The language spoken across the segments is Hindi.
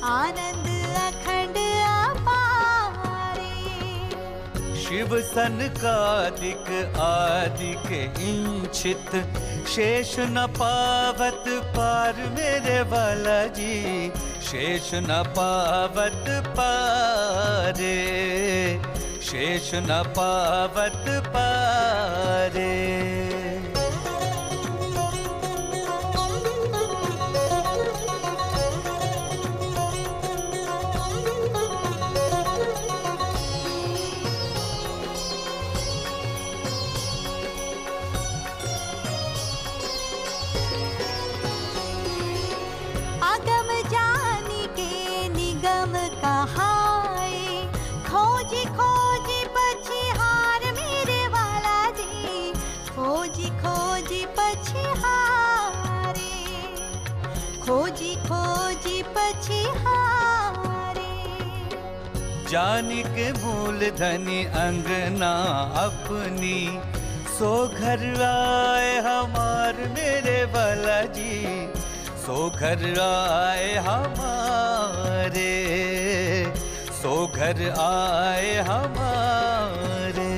आनंद अखंड अपारे। शिव सनकादिक आदिक इंचित, शेष न पावत पार मेरे वाला जी, शेष न पावत पारे, शेष न पावत पारे। अगम जानी के निगम कहाए, खोजी खोजी पछिहार मेरे वाला जी, खोजी खोजी पछिहारे, खोजी खोजी पछिहारे। जानी के मूल धनी अंगना अपनी, सो घर आए हमार मेरे वाला जी, सो घर आए हमारे, सो घर आए हमारे।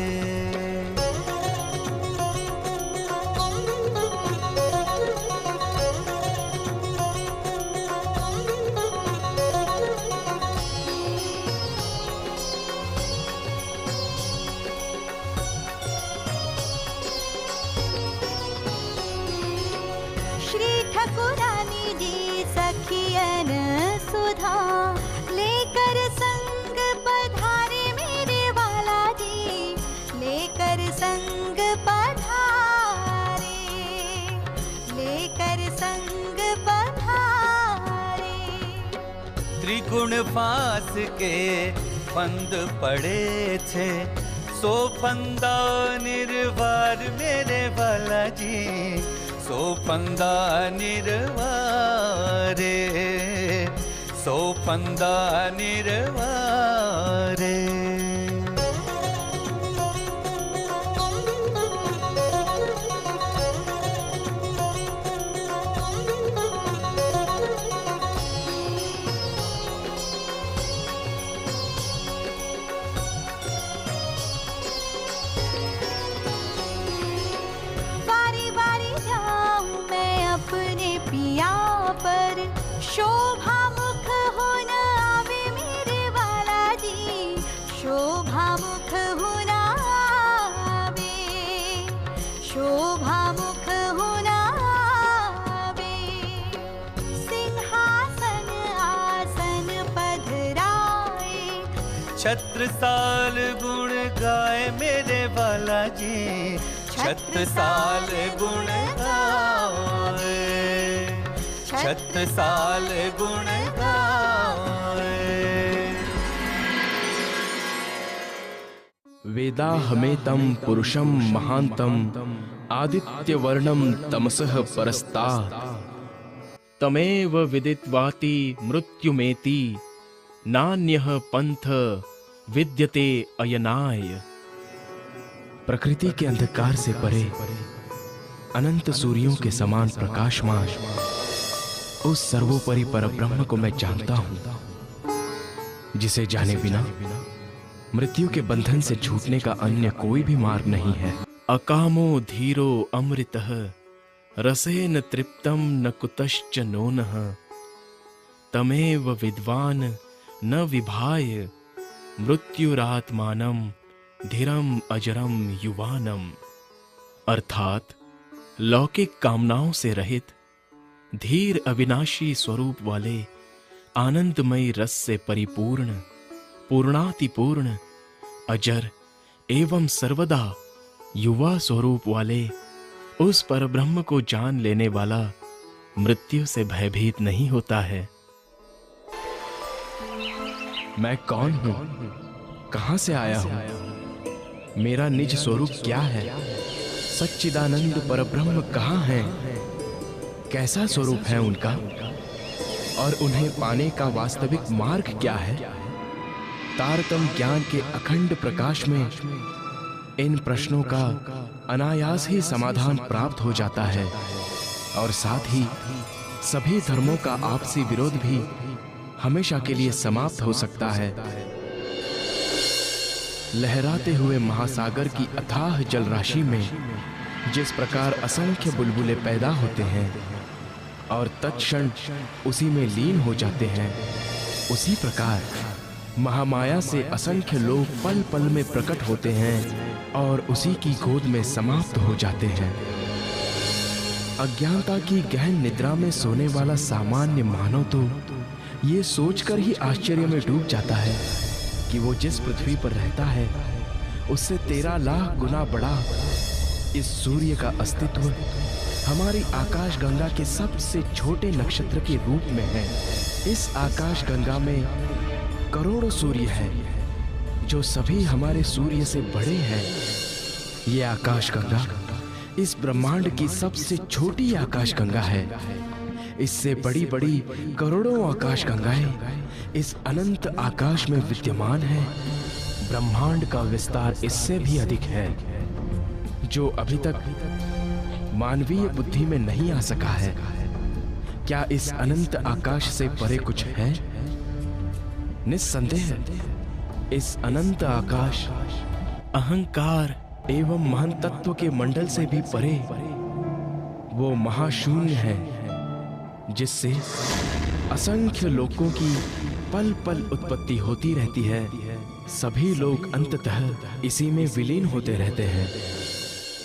श्री ठकुरानी जी सखियन सुधा, लेकर संग पधारे मेरे वाला जी, लेकर संग पधारे, लेकर संग पधारे। त्रिगुण फास के फंद पड़े थे, सो फंदा निर्वार मेरे वाला जी, सो फंदा निर्वारे, सो फंदा निर्वारे। बारी बारी जाऊं मैं अपने पिया पर, शोभा मुख हो न आवे मेरे वाला जी, शोभा मुख हो न आवे, शोभा मुख हो न आवे। सिंहासन आसन पधराए, छत्रसाल गुण गाए मेरे वाला जी, छत्रसाल गुण गाए, छत्रसाल गुण गाए। वेदाहमेतं पुरुषं महान्तं, आदित्यवर्णं तमसः परस्तात्, तमेव विदित्वाति मृत्युमेति, नान्यः पंथ विद्यते अयनाय। प्रकृति के अंधकार से परे, अनंत सूर्यों के समान प्रकाशमान उस सर्वोपरि परब्रह्म को मैं जानता हूं, जिसे जाने बिना मृत्यु के बंधन से छूटने का अन्य कोई भी मार्ग नहीं है। अकामो धीरो अमृतः, रसेन तृप्तम न कुतश्च नोनः, तमेव विद्वान न विभाय, मृत्युरात्मानं धीरम अजरम युवानम। अर्थात लौकिक कामनाओं से रहित, धीर अविनाशी स्वरूप वाले, आनंदमयी रस से परिपूर्ण, पूर्णातिपूर्ण, अजर एवं सर्वदा युवा स्वरूप वाले उस परब्रह्म को जान लेने वाला मृत्यु से भयभीत नहीं होता है। मैं कौन हूं? कहां से आया हूं? मेरा निज स्वरूप क्या है? सच्चिदानंद परब्रह्म कहाँ है? कैसा स्वरूप है उनका? और उन्हें पाने का वास्तविक मार्ग क्या है? तारतम ज्ञान के अखंड प्रकाश में इन प्रश्नों का अनायास ही समाधान प्राप्त हो जाता है और साथ ही सभी धर्मों का आपसी विरोध भी हमेशा के लिए समाप्त हो सकता है। लहराते हुए महासागर की अथाह जलराशि में जिस प्रकार असंख्य बुलबुले पैदा होते हैं और तत्क्षण उसी में लीन हो जाते हैं, उसी प्रकार महामाया से असंख्य लोग पल पल में प्रकट होते हैं और उसी की गोद में समाप्त हो जाते हैं। अज्ञानता की गहन निद्रा में सोने वाला सामान्य मानव तो ये सोचकर ही आश्चर्य में डूब जाता है कि वो जिस पृथ्वी पर रहता है उससे 13 लाख गुना बड़ा इस सूर्य का अस्तित्व हमारी आकाश गंगा के सबसे छोटे नक्षत्र के रूप में है। इस आकाश गंगा में करोड़ों सूर्य हैं जो सभी हमारे सूर्य से बड़े हैं। ये आकाश गंगा इस ब्रह्मांड की सबसे छोटी आकाश गंगा है। इससे बड़ी बड़ी करोड़ों आकाश गंगाएं इस अनंत आकाश में विद्यमान है। ब्रह्मांड का विस्तार इससे भी अधिक है जो अभी तक मानवीय बुद्धि में नहीं आ सका है। क्या इस अनंत आकाश से परे कुछ है? निस्संदेह इस अनंत आकाश अहंकार एवं महान तत्व के मंडल से भी परे वो महाशून्य है जिससे असंख्य लोकों की पल पल उत्पत्ति होती रहती है। सभी लोग अंततः इसी में विलीन होते रहते हैं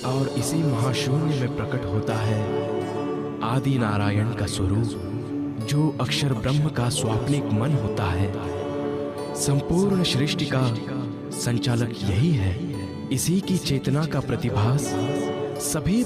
और इसी महाशून्य में प्रकट होता है आदि नारायण का स्वरूप जो अक्षर ब्रह्म का स्वाप्निक मन होता है। संपूर्ण सृष्टि का संचालक यही है। इसी की चेतना का प्रतिभास सभी